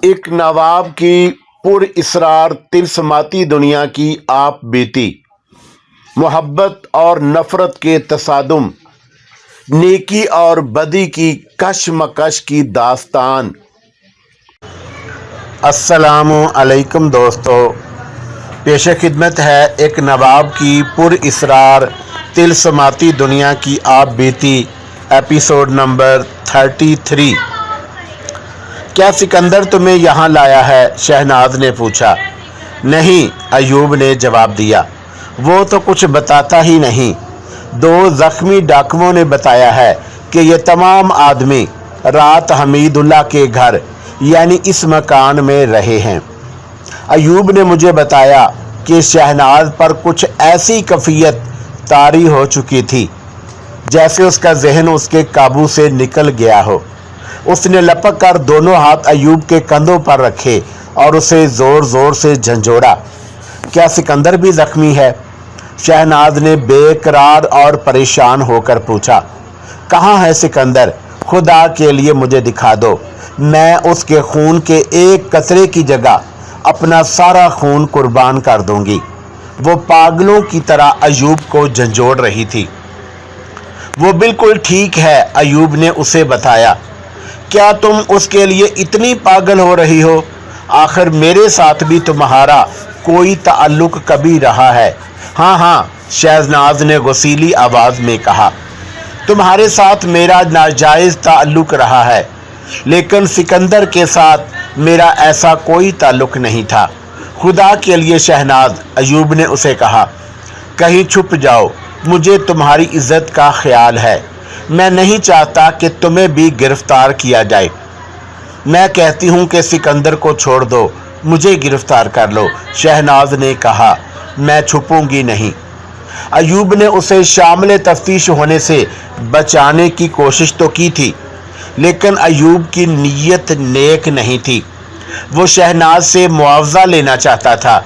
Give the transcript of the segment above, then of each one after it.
एक नवाब की पुरइसरार तिलस्माती दुनिया की आप बीती, मोहब्बत और नफ़रत के तसादुम, नेकी और बदी की कशमकश की दास्तान। अस्सलामु अलैकुम दोस्तों, पेश खिदमत है एक नवाब की पुरइसरार तिलस्माती दुनिया की आप बीती, एपिसोड नंबर 33। क्या सिकंदर तुम्हें यहाँ लाया है? शहनाज ने पूछा। नहीं, अयूब ने जवाब दिया, वो तो कुछ बताता ही नहीं। दो ज़ख्मी डाकुओं ने बताया है कि ये तमाम आदमी रात हमीदुल्लाह के घर यानी इस मकान में रहे हैं। अयूब ने मुझे बताया कि शहनाज पर कुछ ऐसी कफ़ियत तारी हो चुकी थी जैसे उसका जहन उसके काबू से निकल गया हो। उसने लपक कर दोनों हाथ अयूब के कंधों पर रखे और उसे ज़ोर ज़ोर से झंझोड़ा। क्या सिकंदर भी ज़ख्मी है? शहनाज ने बेकरार और परेशान होकर पूछा। कहाँ है सिकंदर? खुदा के लिए मुझे दिखा दो। मैं उसके खून के एक कतरे की जगह अपना सारा खून कुर्बान कर दूंगी। वो पागलों की तरह अयूब को झंझोड़ रही थी। वो बिल्कुल ठीक है, अयूब ने उसे बताया। क्या तुम उसके लिए इतनी पागल हो रही हो? आखिर मेरे साथ भी तुम्हारा कोई ताल्लुक कभी रहा है? हाँ हाँ, शहनाज ने गुस्सीली आवाज़ में कहा, तुम्हारे साथ मेरा नाजायज़ ताल्लुक रहा है, लेकिन सिकंदर के साथ मेरा ऐसा कोई ताल्लुक नहीं था। खुदा के लिए शहनाज, अयूब ने उसे कहा, कहीं छुप जाओ, मुझे तुम्हारी इज्जत का ख्याल है। मैं नहीं चाहता कि तुम्हें भी गिरफ्तार किया जाए। मैं कहती हूँ कि सिकंदर को छोड़ दो, मुझे गिरफ्तार कर लो। शहनाज ने कहा, मैं छुपूंगी नहीं। अयूब ने उसे शामिल तफ्तीश होने से बचाने की कोशिश तो की थी, लेकिन अयूब की नीयत नेक नहीं थी। वो शहनाज से मुआवजा लेना चाहता था।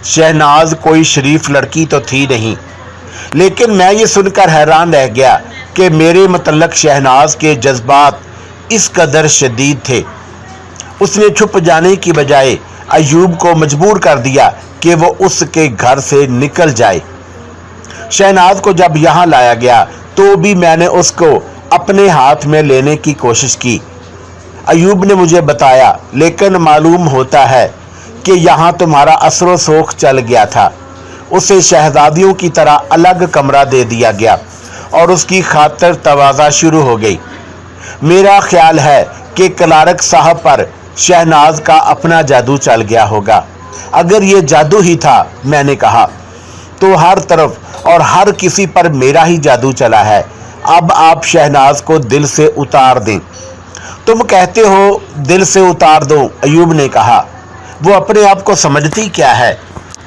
शहनाज कोई शरीफ लड़की तो थी नहीं, लेकिन मैं ये सुनकर हैरान रह गया कि मेरे मतलब शहनाज के जज्बात इस कदर शदीद थे। उसने छुप जाने की बजाय अयूब को मजबूर कर दिया कि वो उसके घर से निकल जाए। शहनाज को जब यहाँ लाया गया तो भी मैंने उसको अपने हाथ में लेने की कोशिश की, अयूब ने मुझे बताया, लेकिन मालूम होता है कि यहाँ तुम्हारा असरो सोख चल गया था। उसे शहजादियों की तरह अलग कमरा दे दिया गया और उसकी खातर तवाज़ा शुरू हो गई। मेरा ख्याल है कि क्लार्क साहब पर शहनाज का अपना जादू चल गया होगा। अगर ये जादू ही था, मैंने कहा, तो हर तरफ और हर किसी पर मेरा ही जादू चला है। अब आप शहनाज को दिल से उतार दें। तुम कहते हो दिल से उतार दो, अयूब ने कहा। वो अपने आप को समझती क्या है?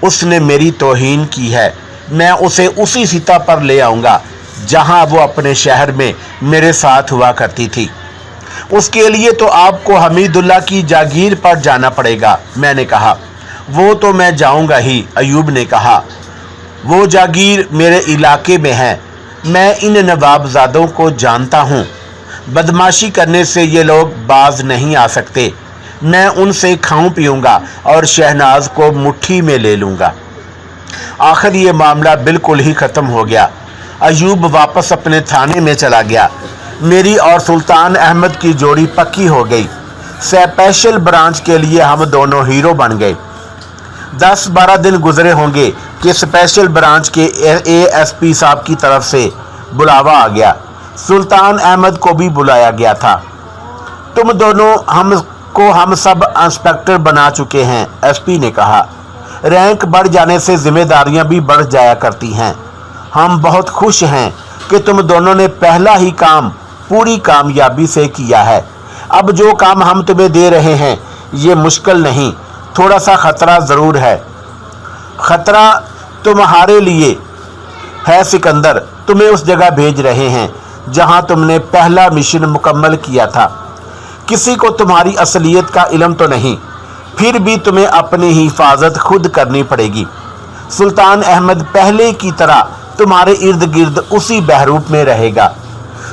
उसने मेरी तौहीन की है। मैं उसे उसी सिता पर ले आऊँगा जहाँ वो अपने शहर में मेरे साथ हुआ करती थी। उसके लिए तो आपको हमीदुल्लाह की जागीर पर जाना पड़ेगा, मैंने कहा। वो तो मैं जाऊँगा ही, अयूब ने कहा। वो जागीर मेरे इलाके में है। मैं इन नवाबजादों को जानता हूँ। बदमाशी करने से ये लोग बाज नहीं आ सकते। मैं उनसे खाऊं पीऊँगा और शहनाज को मुट्ठी में ले लूँगा। आखिर ये मामला बिल्कुल ही ख़त्म हो गया। अयूब वापस अपने थाने में चला गया। मेरी और सुल्तान अहमद की जोड़ी पक्की हो गई। स्पेशल ब्रांच के लिए हम दोनों हीरो बन गए। 10-12 दिन गुजरे होंगे कि स्पेशल ब्रांच के ASP साहब की तरफ से बुलावा आ गया। सुल्तान अहमद को भी बुलाया गया था। तुम दोनों हम सब इंस्पेक्टर बना चुके हैं, SP ने कहा। रैंक बढ़ जाने से जिम्मेदारियां भी बढ़ जाया करती हैं। हम बहुत खुश हैं कि तुम दोनों ने पहला ही काम पूरी कामयाबी से किया है। अब जो काम हम तुम्हें दे रहे हैं ये मुश्किल नहीं, थोड़ा सा ख़तरा ज़रूर है। ख़तरा तुम्हारे लिए है सिकंदर। तुम्हें उस जगह भेज रहे हैं जहां तुमने पहला मिशन मुकम्मल किया था। किसी को तुम्हारी असलियत का इल्म तो नहीं, फिर भी तुम्हें अपनी हिफाजत खुद करनी पड़ेगी। सुल्तान अहमद पहले की तरह तुम्हारे इर्द गिर्द उसी बहरूप में रहेगा।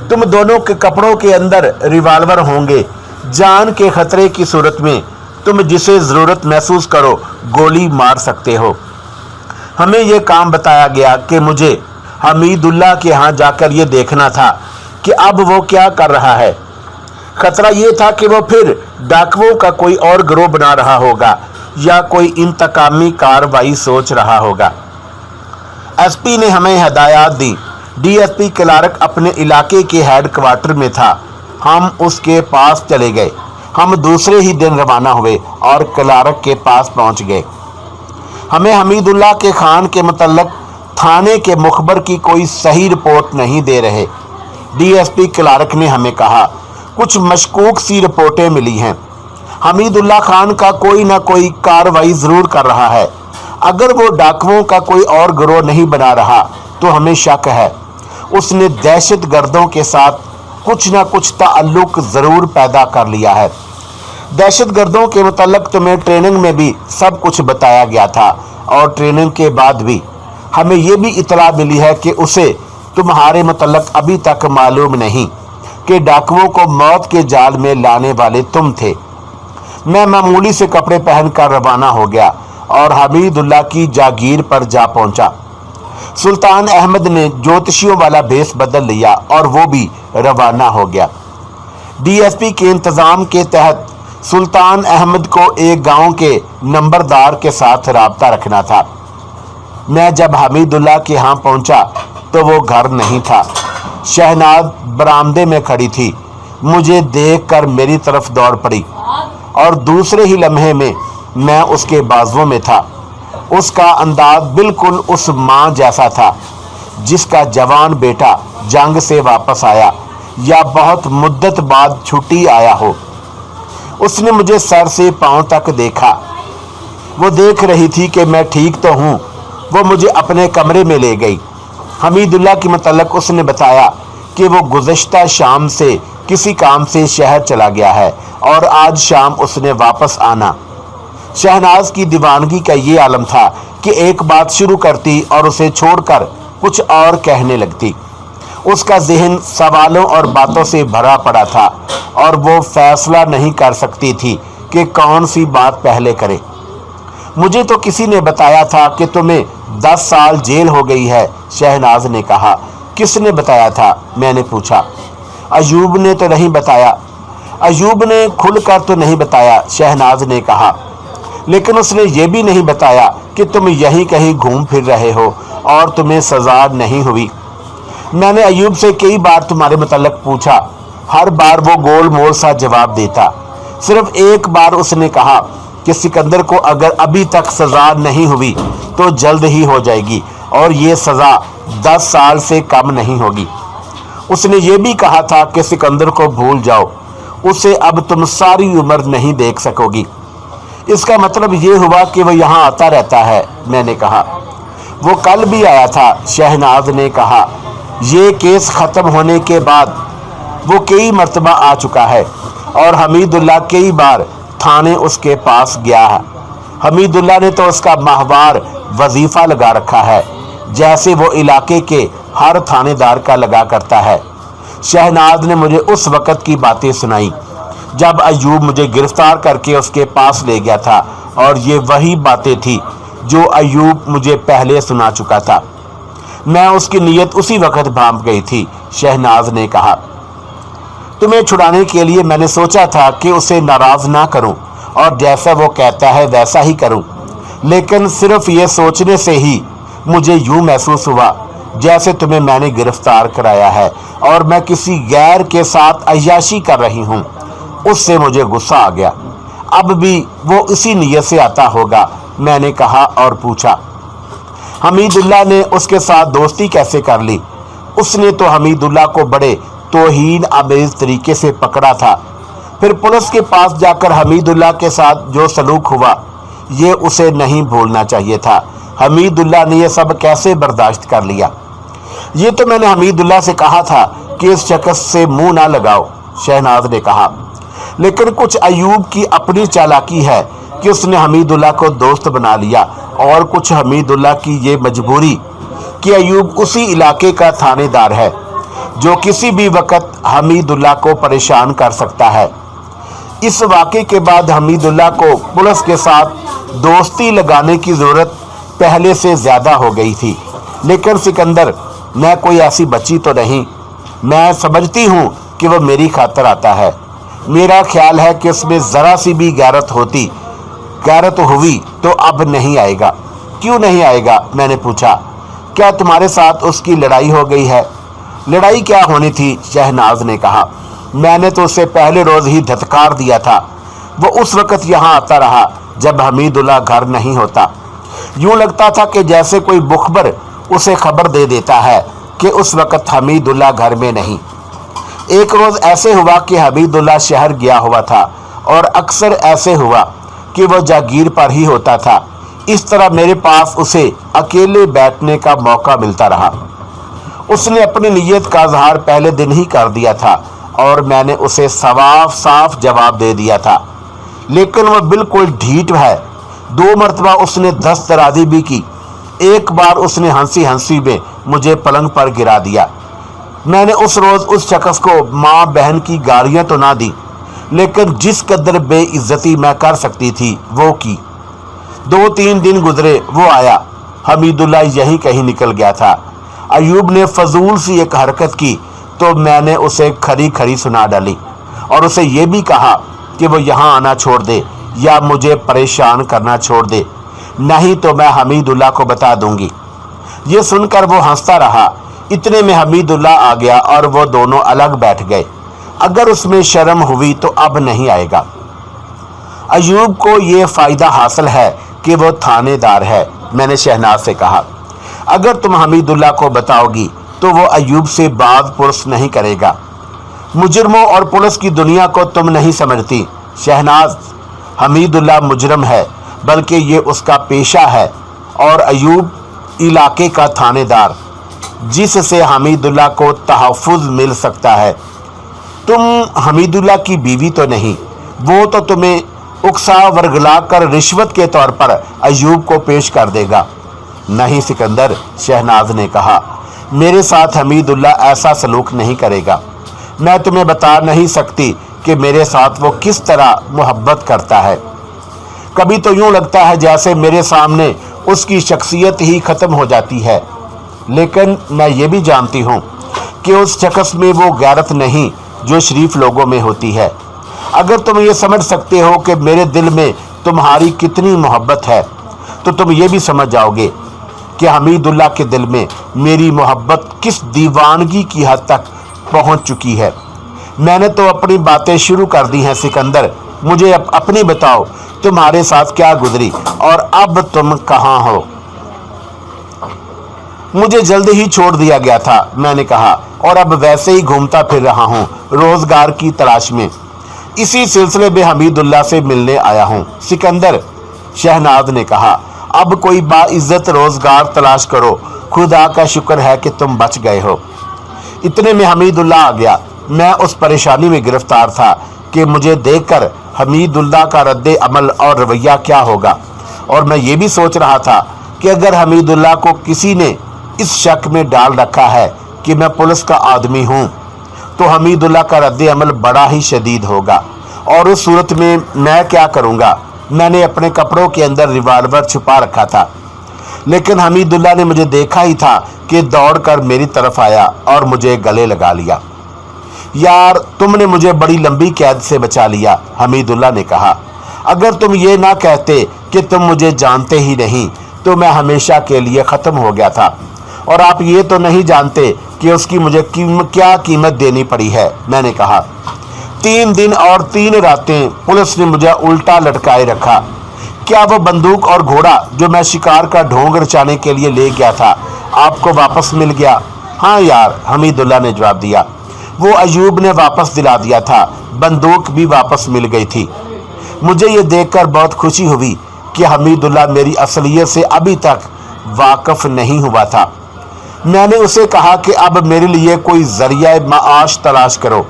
तुम दोनों के कपड़ों के अंदर रिवाल्वर होंगे। जान के खतरे की सूरत में तुम जिसे ज़रूरत महसूस करो गोली मार सकते हो। हमें यह काम बताया गया कि मुझे हमीदुल्लाह के यहाँ जाकर ये देखना था कि अब वो क्या कर रहा है। खतरा ये था कि वो फिर डाकुओं का कोई और गिरोह बना रहा होगा या कोई इंतकामी कार्रवाई सोच रहा होगा। एसपी ने हमें हदायत दी। डीएसपी क्लार्क अपने इलाके के हेडक्वार्टर में था। हम उसके पास चले गए। हम दूसरे ही दिन रवाना हुए और क्लार्क के पास पहुंच गए। हमें हमीदुल्लाह के खान के मतलब थाने के मुखबर की कोई सही रिपोर्ट नहीं दे रहे। डीएसपी क्लार्क ने हमें कहा, कुछ मशकूक सी रिपोर्टें मिली हैं। हमीदुल्लाह खान का कोई ना कोई कार्रवाई ज़रूर कर रहा है। अगर वो डाकुओं का कोई और गिरोह नहीं बना रहा तो हमें शक है उसने दहशत गर्दों के साथ कुछ ना कुछ ताल्लुक ज़रूर पैदा कर लिया है। दहशत गर्दों के मतलब तुम्हें ट्रेनिंग में भी सब कुछ बताया गया था और ट्रेनिंग के बाद भी हमें ये भी इतला मिली है कि उसे तुम्हारे मतलब अभी तक मालूम नहीं कि डाकुओं को मौत के जाल में लाने वाले तुम थे। मैं मामूली से कपड़े पहनकर रवाना हो गया और हमीदुल्लाह की जागीर पर जा पहुंचा। सुल्तान अहमद ने ज्योतिषियों वाला भेष बदल लिया और वो भी रवाना हो गया। डीएसपी के इंतज़ाम के तहत सुल्तान अहमद को एक गांव के नंबरदार के साथ राब्ता रखना था। मैं जब हमीदुल्लाह के यहाँ पहुंचा तो वो घर नहीं था। शहनाज बरामदे में खड़ी थी। मुझे देखकर मेरी तरफ दौड़ पड़ी और दूसरे ही लम्हे में मैं उसके बाजुओं में था। उसका अंदाज बिल्कुल उस माँ जैसा था जिसका जवान बेटा जंग से वापस आया या बहुत मुद्दत बाद छुट्टी आया हो। उसने मुझे सर से पांव तक देखा। वो देख रही थी कि मैं ठीक तो हूँ। वो मुझे अपने कमरे में ले गई। हमीदुल्लाह के मतलब उसने बताया कि वो गुज़श्ता शाम से किसी काम से शहर चला गया है और आज शाम उसने वापस आना। शहनाज की दीवानगी का ये आलम था कि एक बात शुरू करती और उसे छोड़कर कुछ और कहने लगती। उसका जहन सवालों और बातों से भरा पड़ा था और वो फैसला नहीं कर सकती थी कि कौन सी बात पहले करे। मुझे तो किसी ने बताया था कि तुम्हें 10 साल जेल हो गई है, शहनाज ने कहा। किसने बताया था? मैंने पूछा। अयूब ने तो नहीं बताया। अयूब ने खुलकर तो नहीं बताया, शहनाज ने कहा, लेकिन उसने ये भी नहीं बताया कि तुम यहीं कहीं घूम फिर रहे हो और तुम्हें सजा नहीं हुई। मैंने अयूब से कई बार तुम्हारे मतलब पूछा। हर बार वो गोल मोल सा जवाब देता। सिर्फ एक बार उसने कहा कि सिकंदर को अगर अभी तक सजा नहीं हुई तो जल्द ही हो जाएगी और ये सज़ा 10 साल से कम नहीं होगी। उसने ये भी कहा था कि सिकंदर को भूल जाओ, उसे अब तुम सारी उम्र नहीं देख सकोगी। इसका मतलब ये हुआ कि वो यहाँ आता रहता है, मैंने कहा। वो कल भी आया था, शहनाज ने कहा। ये केस ख़त्म होने के बाद वो कई मरतबा आ चुका है और हमीदुल्लाह कई बार थाने उसके पास गया है। हमीदुल्लाह ने तो उसका माहवार वजीफ़ा लगा रखा है, जैसे वो इलाके के हर थानेदार का लगा करता है। शहनाज ने मुझे उस वक़्त की बातें सुनाई जब अयूब मुझे गिरफ्तार करके उसके पास ले गया था और ये वही बातें थी जो अयूब मुझे पहले सुना चुका था। मैं उसकी नीयत उसी वक़्त भांप गई थी, शहनाज ने कहा। तुम्हें छुड़ाने के लिए मैंने सोचा था कि उसे नाराज़ ना करूं और जैसा वो कहता है वैसा ही करूं, लेकिन सिर्फ ये सोचने से ही मुझे यूं महसूस हुआ जैसे तुम्हें मैंने गिरफ्तार कराया है और मैं किसी गैर के साथ अय्याशी कर रही हूं। उससे मुझे गुस्सा आ गया। अब भी वो इसी नीयत से आता होगा, मैंने कहा और पूछा। हमीदुल्लाह ने उसके साथ दोस्ती कैसे कर ली? उसने तो हमीदुल्लाह को बड़े तौहीन आमेज़ तरीके से पकड़ा था। फिर पुलिस के पास जाकर हमीदुल्लाह के साथ जो सलूक हुआ ये उसे नहीं भूलना चाहिए था। हमीदुल्लाह ने यह सब कैसे बर्दाश्त कर लिया? ये तो मैंने हमीदुल्लाह से कहा था कि इस शख्स से मुंह ना लगाओ, शहनाज ने कहा। लेकिन कुछ अयूब की अपनी चालाकी है कि उसने हमीदुल्लाह को दोस्त बना लिया और कुछ हमीदुल्लाह की ये मजबूरी कि अयूब उसी इलाके का थानेदार है जो किसी भी वक्त हमीदुल्लाह को परेशान कर सकता है। इस वाक़े के बाद हमीदुल्लाह को पुलिस के साथ दोस्ती लगाने की ज़रूरत पहले से ज़्यादा हो गई थी। लेकिन सिकंदर, मैं कोई ऐसी बच्ची तो नहीं। मैं समझती हूँ कि वह मेरी खातिर आता है। मेरा ख्याल है कि उसमें ज़रा सी भी गैरत हुई तो अब नहीं आएगा। क्यों नहीं आएगा? मैंने पूछा। क्या तुम्हारे साथ उसकी लड़ाई हो गई है? लड़ाई क्या होनी थी? शहनाज ने कहा। मैंने तो उसे पहले रोज़ ही धत्कार दिया था। वो उस वक़्त यहाँ आता रहा जब हमीदुल्लाह घर नहीं होता। यूँ लगता था कि जैसे कोई मुखबर उसे खबर दे देता है कि उस वक़्त हमीदुल्लाह घर में नहीं। एक रोज़ ऐसे हुआ कि हमीदुल्लाह शहर गया हुआ था और अक्सर ऐसे हुआ कि वह जागीर पर ही होता था। इस तरह मेरे पास उसे अकेले बैठने का मौका मिलता रहा। उसने अपनी नीयत का इज़हार पहले दिन ही कर दिया था और मैंने उसे साफ जवाब दे दिया था। लेकिन वह बिल्कुल ढीठ है। 2 मरतबा उसने दस्तराजी भी की। एक बार उसने हंसी में मुझे पलंग पर गिरा दिया। मैंने उस रोज़ उस शख्स को माँ बहन की गालियाँ तो ना दी, लेकिन जिस कदर बेइज्जती मैं कर सकती थी वो की। 2-3 दिन गुजरे, वो आया। हमीदुल्लाह यहीं कहीं निकल गया था। अयूब ने फजूल सी एक हरकत की तो मैंने उसे खरी सुना डाली और उसे ये भी कहा कि वो यहाँ आना छोड़ दे या मुझे परेशान करना छोड़ दे, नहीं तो मैं हमीदुल्लाह को बता दूंगी। ये सुनकर वो हंसता रहा। इतने में हमीदुल्लाह आ गया और वो दोनों अलग बैठ गए। अगर उसमें शर्म हुई तो अब नहीं आएगा। अयूब को ये फ़ायदा हासिल है कि वो थानेदार है। मैंने शहनाज से कहा, अगर तुम हमीदुल्लाह को बताओगी तो वो अयूब से बात पुरस नहीं करेगा। मुजरमों और पुलिस की दुनिया को तुम नहीं समझती शहनाज। हमीदुल्लाह मुजरम है, बल्कि ये उसका पेशा है, और अयूब इलाके का थानेदार, जिससे हमीदुल्लाह को तहफ़्फ़ुज़ मिल सकता है। तुम हमीदुल्लाह की बीवी तो नहीं। वो तो तुम्हें उकसा वर्गला कर रिश्वत के तौर पर अयूब को पेश कर देगा। नहीं सिकंदर, शहनाज ने कहा, मेरे साथ हमीदुल्लाह ऐसा सलूक नहीं करेगा। मैं तुम्हें बता नहीं सकती कि मेरे साथ वो किस तरह मोहब्बत करता है। कभी तो यूँ लगता है जैसे मेरे सामने उसकी शख्सियत ही ख़त्म हो जाती है। लेकिन मैं ये भी जानती हूँ कि उस शख्स में वो गैरत नहीं जो शरीफ लोगों में होती है। अगर तुम ये समझ सकते हो कि मेरे दिल में तुम्हारी कितनी मोहब्बत है तो तुम ये भी समझ जाओगे कि हमीदुल्लाह के दिल में मेरी मोहब्बत किस दीवानगी की हद तक पहुँच चुकी है। मैंने तो अपनी बातें शुरू कर दी हैं सिकंदर। मुझे अपनी बताओ, तुम्हारे साथ क्या गुजरी और अब तुम कहाँ हो? मुझे जल्द ही छोड़ दिया गया था, मैंने कहा, और अब वैसे ही घूमता फिर रहा हूँ रोज़गार की तलाश में। इसी सिलसिले में हमीदुल्लाह से मिलने आया हूँ सिकंदर। शहनाज ने कहा, अब कोई बाइज्जत रोज़गार तलाश करो। खुदा का शुक्र है कि तुम बच गए हो। इतने में हमीदुल्लाह आ गया। मैं उस परेशानी में गिरफ्तार था कि मुझे देखकर हमीदुल्लाह का रद्द अमल और रवैया क्या होगा, और मैं ये भी सोच रहा था कि अगर हमीदुल्लाह को किसी ने इस शक में डाल रखा है कि मैं पुलिस का आदमी हूँ तो हमीदुल्लाह का रद्द अमल बड़ा ही शदीद होगा, और उस सूरत में मैं क्या करूँगा। मैंने अपने कपड़ों के अंदर रिवाल्वर छुपा रखा था, लेकिन हमीदुल्लाह ने मुझे देखा ही था कि दौड़कर मेरी तरफ आया और मुझे गले लगा लिया। यार, तुमने मुझे बड़ी लंबी कैद से बचा लिया, हमीदुल्लाह ने कहा। अगर तुम ये ना कहते कि तुम मुझे जानते ही नहीं तो मैं हमेशा के लिए ख़त्म हो गया था। और आप ये तो नहीं जानते कि उसकी मुझे क्या कीमत देनी पड़ी है, मैंने कहा। 3 दिन और 3 रातें पुलिस ने मुझे उल्टा लटकाए रखा। क्या वो बंदूक और घोड़ा जो मैं शिकार का ढोंग रचाने के लिए ले गया था आपको वापस मिल गया? हाँ यार, हमीदुल्लाह ने जवाब दिया। वो अयूब ने वापस दिला दिया था। बंदूक भी वापस मिल गई थी। मुझे ये देखकर बहुत खुशी हुई कि हमीदुल्लाह मेरी असलियत से अभी तक वाकिफ़ नहीं हुआ था। मैंने उसे कहा कि अब मेरे लिए कोई ज़रिया माआश तलाश करो,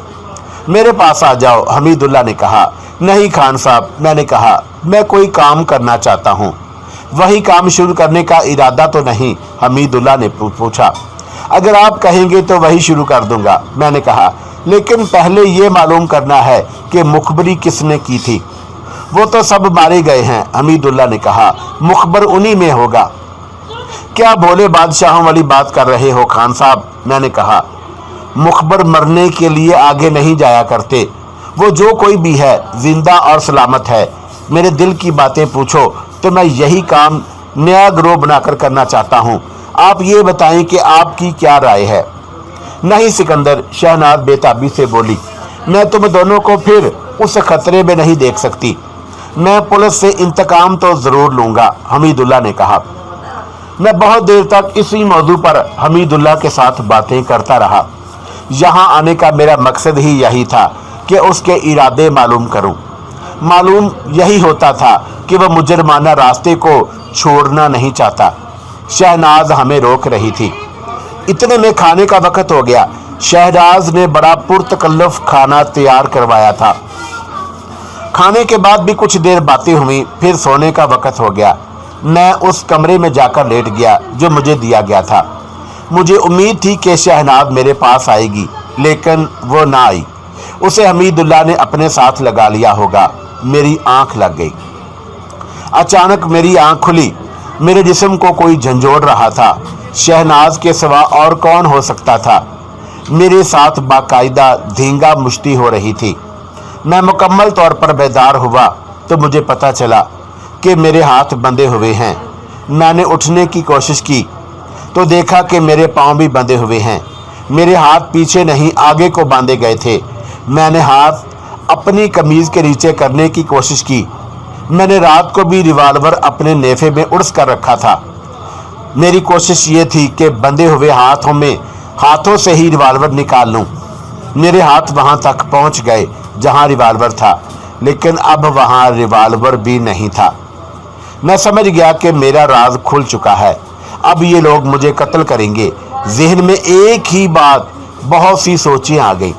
मेरे पास आ जाओ। हमीदुल्लाह ने कहा, नहीं खान साहब, मैंने कहा, मैं कोई काम करना चाहता हूँ। वही काम शुरू करने का इरादा तो नहीं? हमीदुल्लाह ने पूछा। अगर आप कहेंगे तो वही शुरू कर दूंगा, मैंने कहा। लेकिन पहले ये मालूम करना है कि मुखबरी किसने की थी। वो तो सब मारे गए हैं, हमीदुल्लाह ने कहा, मुखबर उन्हीं में होगा। क्या भोले बादशाहों वाली बात कर रहे हो खान साहब, मैंने कहा। मुखबर मरने के लिए आगे नहीं जाया करते। वो जो कोई भी है जिंदा और सलामत है। मेरे दिल की बातें पूछो तो मैं यही काम नया ग्रोह बनाकर करना चाहता हूँ। आप ये बताएं कि आपकी क्या राय है। नहीं सिकंदर, शहनाज बेताबी से बोली, मैं तुम दोनों को फिर उस खतरे में नहीं देख सकती। मैं पुलिस से इंतकाम तो ज़रूर लूँगा, हमीदुल्लाह ने कहा। मैं बहुत देर तक इसी मौजू पर हमीदुल्लाह के साथ बातें करता रहा। यहाँ आने का मेरा मकसद ही यही था कि उसके इरादे मालूम करूं। मालूम यही होता था कि वह मुजरमाना रास्ते को छोड़ना नहीं चाहता। शहनाज हमें रोक रही थी। इतने में खाने का वक्त हो गया। शहनाज ने बड़ा पुरतकल्लुफ़ खाना तैयार करवाया था। खाने के बाद भी कुछ देर बातें हुई, फिर सोने का वक्त हो गया। मैं उस कमरे में जाकर लेट गया जो मुझे दिया गया था। मुझे उम्मीद थी कि शहनाज मेरे पास आएगी, लेकिन वो ना आई। उसे हमीदुल्लाह ने अपने साथ लगा लिया होगा। मेरी आंख लग गई। अचानक मेरी आंख खुली। मेरे जिस्म को कोई झंझोड़ रहा था। शहनाज के सिवा और कौन हो सकता था। मेरे साथ बाकायदा धींगा मुश्ती हो रही थी। मैं मुकम्मल तौर पर बेदार हुआ तो मुझे पता चला कि मेरे हाथ बंधे हुए हैं। मैंने उठने की कोशिश की तो देखा कि मेरे पांव भी बंधे हुए हैं। मेरे हाथ पीछे नहीं आगे को बांधे गए थे। मैंने हाथ अपनी कमीज़ के नीचे करने की कोशिश की। मैंने रात को भी रिवाल्वर अपने नेफे में उड़स कर रखा था। मेरी कोशिश ये थी कि बंधे हुए हाथों से ही रिवाल्वर निकाल लूं। मेरे हाथ वहां तक पहुंच गए जहां रिवाल्वर था, लेकिन अब वहां रिवाल्वर भी नहीं था। मैं समझ गया कि मेरा राज खुल चुका है। अब ये लोग मुझे कत्ल करेंगे। जहन में एक ही बात, बहुत सी सोचें आ गई।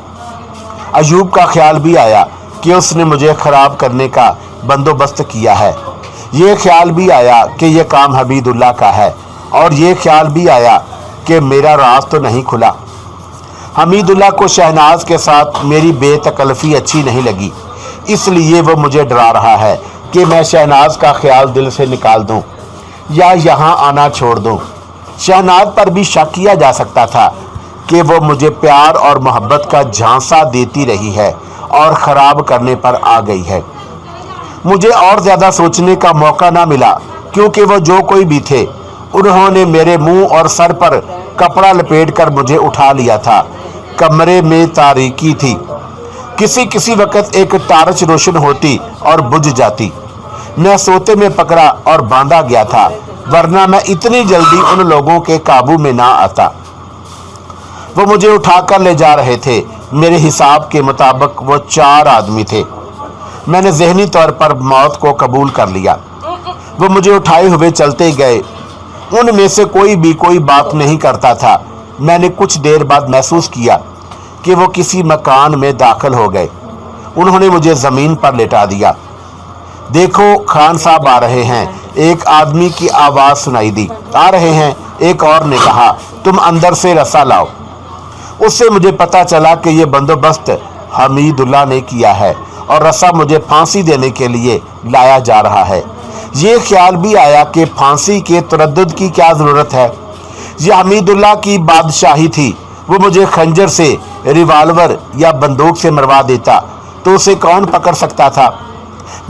अयूब का ख्याल भी आया कि उसने मुझे ख़राब करने का बंदोबस्त किया है। ये ख्याल भी आया कि यह काम हमीदुल्लाह का है, और ये ख्याल भी आया कि मेरा राज तो नहीं खुला। हमीदुल्लाह को शहनाज के साथ मेरी बेतकल्फ़ी अच्छी नहीं लगी, इसलिए वो मुझे डरा रहा है कि मैं शहनाज का ख्याल दिल से निकाल दूं या यहाँ आना छोड़ दूं। शहनाज पर भी शक किया जा सकता था कि वो मुझे प्यार और मोहब्बत का झांसा देती रही है और ख़राब करने पर आ गई है। मुझे और ज़्यादा सोचने का मौका ना मिला, क्योंकि वो जो कोई भी थे उन्होंने मेरे मुंह और सर पर कपड़ा लपेटकर मुझे उठा लिया था। कमरे में तारीकी थी। किसी वक्त एक टार्च रोशन होती और बुझ जाती। मैं सोते में पकड़ा और बांधा गया था, वरना मैं इतनी जल्दी उन लोगों के काबू में ना आता। वो मुझे उठाकर ले जा रहे थे। मेरे हिसाब के मुताबिक वो 4 आदमी थे। मैंने ज़हनी तौर पर मौत को कबूल कर लिया। वो मुझे उठाए हुए चलते गए। उनमें से कोई भी कोई बात नहीं करता था। मैंने कुछ देर बाद महसूस किया कि वो किसी मकान में दाखिल हो गए। उन्होंने मुझे ज़मीन पर लेटा दिया। देखो, खान साहब आ रहे हैं, एक आदमी की आवाज़ सुनाई दी। आ रहे हैं, एक और ने कहा। तुम अंदर से रस्सा लाओ। उससे मुझे पता चला कि ये बंदोबस्त हमीदुल्लाह ने किया है और रस्सा मुझे फांसी देने के लिए लाया जा रहा है। ये ख्याल भी आया कि फांसी के तरद्दुद की क्या ज़रूरत है। यह हमीदुल्लाह की बादशाही थी। वो मुझे खंजर से, रिवाल्वर या बंदूक से मरवा देता तो उसे कौन पकड़ सकता था।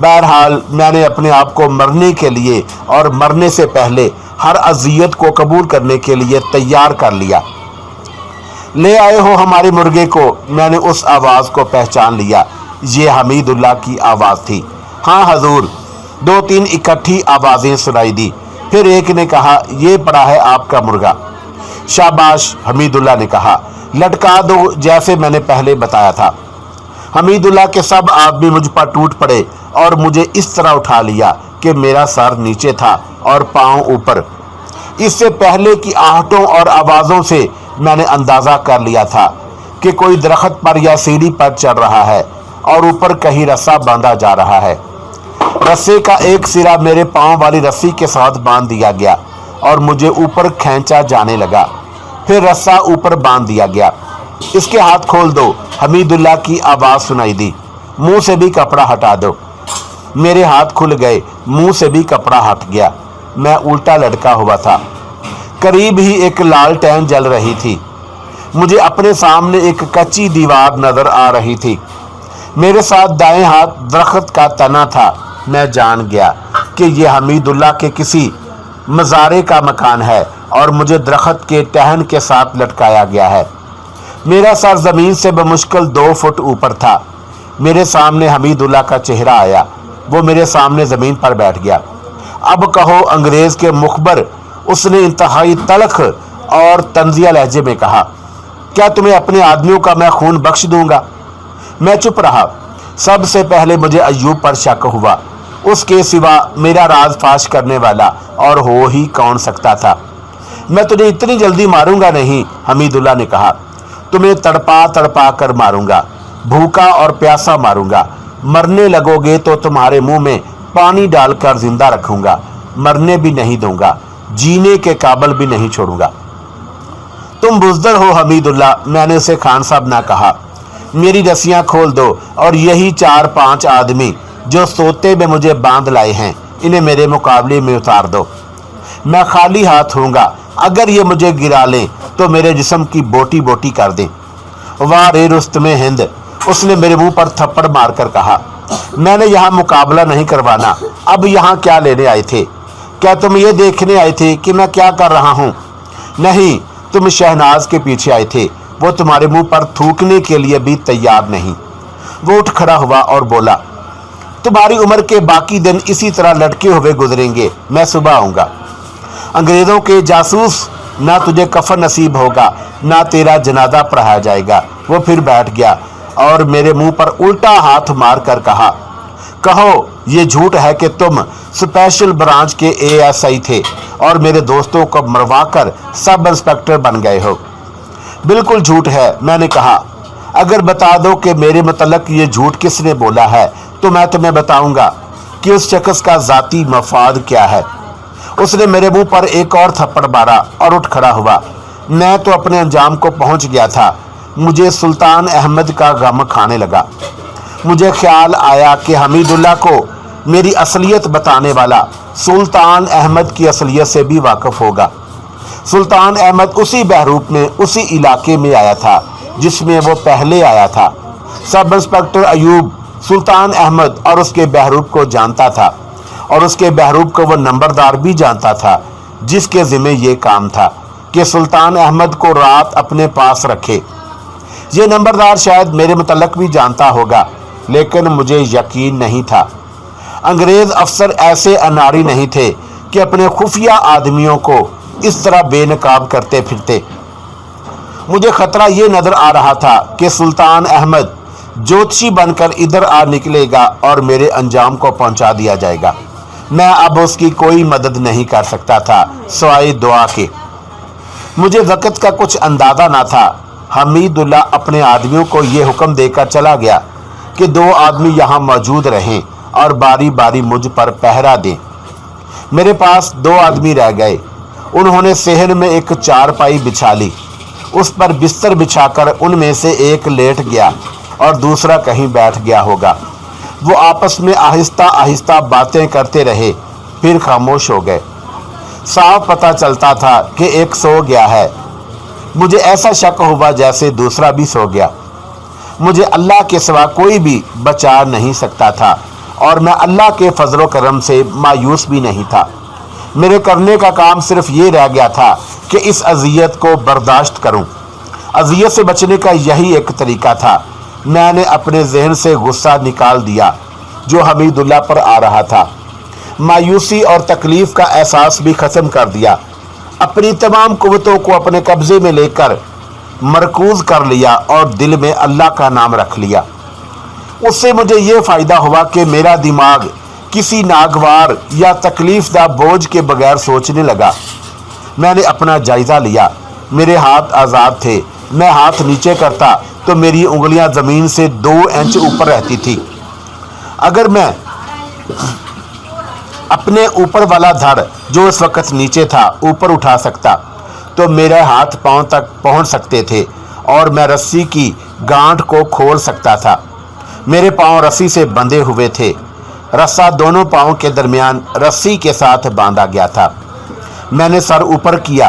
बहरहाल मैंने अपने आप को मरने के लिए और मरने से पहले हर अज़ियत को कबूल करने के लिए तैयार कर लिया। ले आए हो हमारे मुर्गे को। मैंने उस आवाज़ को पहचान लिया। ये हमीदुल्लाह की आवाज़ थी। हाँ हजूर। 2-3 इकट्ठी आवाज़ें सुनाई दी। फिर एक ने कहा, ये पड़ा है आपका मुर्गा। शाबाश, हमीदुल्लाह ने कहा। लटका दो, जैसे मैंने पहले बताया था। हमीदुल्लाह के सब आदमी मुझ पर टूट पड़े और मुझे इस तरह उठा लिया कि मेरा सर नीचे था और पाँव ऊपर। इससे पहले की आहटों और आवाज़ों से मैंने अंदाज़ा कर लिया था कि कोई दरख्त पर या सीढ़ी पर चढ़ रहा है और ऊपर कहीं रस्सा बांधा जा रहा है। रस्से का एक सिरा मेरे पाँव वाली रस्सी के साथ बांध दिया गया और मुझे ऊपर खींचा जाने लगा। फिर रस्सा ऊपर बांध दिया गया। इसके हाथ खोल दो, हमीदुल्लाह की आवाज़ सुनाई दी। मुंह से भी कपड़ा हटा दो। मेरे हाथ खुल गए, मुंह से भी कपड़ा हट गया। मैं उल्टा लटका हुआ था। करीब ही एक लालटेन जल रही थी। मुझे अपने सामने एक कच्ची दीवार नजर आ रही थी। मेरे साथ दाएं हाथ दरख्त का तना था। मैं जान गया कि यह हमीदुल्लाह के किसी मज़ारे का मकान है और मुझे दरख्त के टहन के साथ लटकाया गया है। मेरा सर ज़मीन से बमुश्किल 2 फुट ऊपर था। मेरे सामने हमीदुल्लाह का चेहरा आया। वो मेरे सामने ज़मीन पर बैठ गया। अब कहो अंग्रेज़ के मुखबर, उसने इंतहाई तलख और तंजिया लहजे में कहा, क्या तुम्हें अपने आदमियों का मैं खून बख्श दूंगा? मैं चुप रहा। सबसे पहले मुझे अय्यूब पर शक हुआ। उसके सिवा मेरा राज फाश करने वाला और हो ही कौन सकता था। मैं तुझे इतनी जल्दी मारूंगा नहीं, हमीदुल्लाह ने कहा। तुम्हें तड़पा तड़पा कर मारूंगा, भूखा और प्यासा मारूंगा। मरने लगोगे तो तुम्हारे मुंह में पानी डालकर जिंदा रखूंगा। मरने भी नहीं दूंगा, जीने के काबिल भी नहीं छोड़ूंगा। तुम बुज़दिल हो हमीदुल्लाह, मैंने उसे खान साहब ना कहा। मेरी रस्सियां खोल दो और यही 4-5 आदमी जो सोते में मुझे बांध लाए हैं, इन्हें मेरे मुकाबले में उतार दो। मैं खाली हाथ होऊंगा। अगर ये मुझे गिरा लें तो मेरे जिस्म की बोटी बोटी कर दें। वाह रे रुस्तमे हिंद, उसने मेरे मुंह पर थप्पड़ मारकर कहा। मैंने यहाँ मुकाबला नहीं करवाना। अब यहाँ क्या लेने आए थे? क्या तुम ये देखने आए थे कि मैं क्या कर रहा हूँ? नहीं, तुम शहनाज के पीछे आए थे। वो तुम्हारे मुंह पर थूकने के लिए भी तैयार नहीं। वो उठ खड़ा हुआ और बोला, तुम्हारी उम्र के बाकी दिन इसी तरह लटके हुए गुजरेंगे। मैं सुबह आऊँगा। अंग्रेज़ों के जासूस, ना तुझे कफन नसीब होगा, ना तेरा जनाजा पढ़ाया जाएगा। वो फिर बैठ गया और मेरे मुंह पर उल्टा हाथ मार कर कहा, कहो ये झूठ है कि तुम स्पेशल ब्रांच के ASI थे और मेरे दोस्तों को मरवा कर सब इंस्पेक्टर बन गए हो। बिल्कुल झूठ है, मैंने कहा। अगर बता दो कि मेरे मतलब ये झूठ किसने बोला है तो मैं तुम्हें बताऊंगा कि उस शख्स का ज़ाती मफाद क्या है। उसने मेरे मुंह पर एक और थप्पड़ मारा और उठ खड़ा हुआ। मैं तो अपने अंजाम को पहुंच गया था। मुझे सुल्तान अहमद का गम खाने लगा। मुझे ख्याल आया कि हमीदुल्लाह को मेरी असलियत बताने वाला सुल्तान अहमद की असलियत से भी वाकिफ होगा। सुल्तान अहमद उसी बहरूप में, उसी इलाके में आया था जिसमें वो पहले आया था। सब इंस्पेक्टर अयूब सुल्तान अहमद और उसके बहरूप को जानता था और उसके बहरूप को वो नंबरदार भी जानता था जिसके ज़िम्मे ये काम था कि सुल्तान अहमद को रात अपने पास रखे। ये नंबरदार शायद मेरे मुतल्लक भी जानता होगा, लेकिन मुझे यकीन नहीं था। अंग्रेज़ अफसर ऐसे अनाड़ी नहीं थे कि अपने खुफिया आदमियों को इस तरह बेनकाब करते फिरते। मुझे खतरा ये नज़र आ रहा था कि सुल्तान अहमद ज्योतिषी बनकर इधर आ निकलेगा और मेरे अंजाम को पहुंचा दिया जाएगा। मैं अब उसकी कोई मदद नहीं कर सकता था सिवाय दुआ के। मुझे वक़्त का कुछ अंदाज़ा ना था। हमीदुल्लाह अपने आदमियों को ये हुक्म देकर चला गया कि 2 आदमी यहाँ मौजूद रहें और बारी बारी मुझ पर पहरा दें। मेरे पास 2 आदमी रह गए। उन्होंने सेहन में एक चारपाई बिछा ली। उस पर बिस्तर बिछाकर उनमें से एक लेट गया और दूसरा कहीं बैठ गया होगा। वो आपस में आहिस्ता आहिस्ता बातें करते रहे, फिर खामोश हो गए। साफ पता चलता था कि एक सो गया है। मुझे ऐसा शक हुआ जैसे दूसरा भी सो गया। मुझे अल्लाह के सिवा कोई भी बचा नहीं सकता था और मैं अल्लाह के फजलो करम से मायूस भी नहीं था। मेरे करने का काम सिर्फ ये रह गया था कि इस अजियत को बर्दाश्त करूं। अजियत से बचने का यही एक तरीका था। मैंने अपने जहन से गुस्सा निकाल दिया जो हमीदुल्लाह पर आ रहा था। मायूसी और तकलीफ़ का एहसास भी ख़त्म कर दिया। अपनी तमाम कुव्वतों को अपने कब्ज़े में लेकर मरकूज़ कर लिया और दिल में अल्लाह का नाम रख लिया। उससे मुझे ये फ़ायदा हुआ कि मेरा दिमाग किसी नागवार या तकलीफ़दा बोझ के बगैर सोचने लगा। मैंने अपना जायज़ा लिया। मेरे हाथ आज़ाद थे। मैं हाथ नीचे करता तो मेरी उंगलियां ज़मीन से 2 इंच ऊपर रहती थी। अगर मैं अपने ऊपर वाला धड़ जो इस वक्त नीचे था ऊपर उठा सकता तो मेरे हाथ पांव तक पहुंच सकते थे और मैं रस्सी की गांठ को खोल सकता था। मेरे पांव रस्सी से बंधे हुए थे। रस्सा दोनों पांव के दरमियान रस्सी के साथ बांधा गया था। मैंने सर ऊपर किया,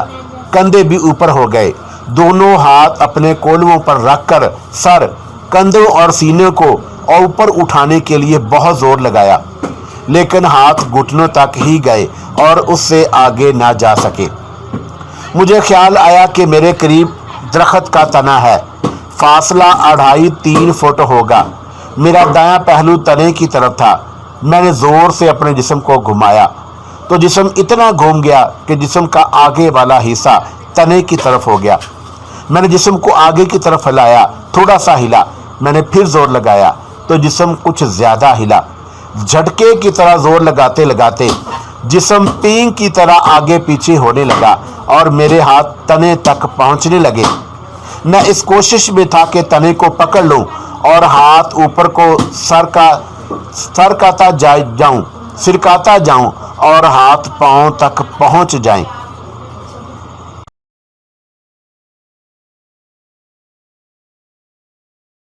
कंधे भी ऊपर हो गए। दोनों हाथ अपने कोलवों पर रखकर सर, कंधों और सीने को ऊपर उठाने के लिए बहुत जोर लगाया, लेकिन हाथ घुटनों तक ही गए और उससे आगे ना जा सके। मुझे ख्याल आया कि मेरे करीब दरख्त का तना है। फासला 2.5-3 फुट होगा। मेरा दायां पहलू तने की तरफ था। मैंने जोर से अपने जिस्म को घुमाया तो जिस्म इतना घूम गया कि जिस्म का आगे वाला हिस्सा तने की तरफ हो गया। मैंने जिस्म को आगे की तरफ हिलाया, थोड़ा सा हिला। मैंने फिर जोर लगाया तो जिस्म कुछ ज्यादा हिला। झटके की तरह जोर लगाते लगाते जिस्म पींग की तरह आगे पीछे होने लगा और मेरे हाथ तने तक पहुंचने लगे। मैं इस कोशिश में था कि तने को पकड़ लूं और हाथ ऊपर को सरकाता जाऊं और हाथ पांव तक पहुंच जाएं।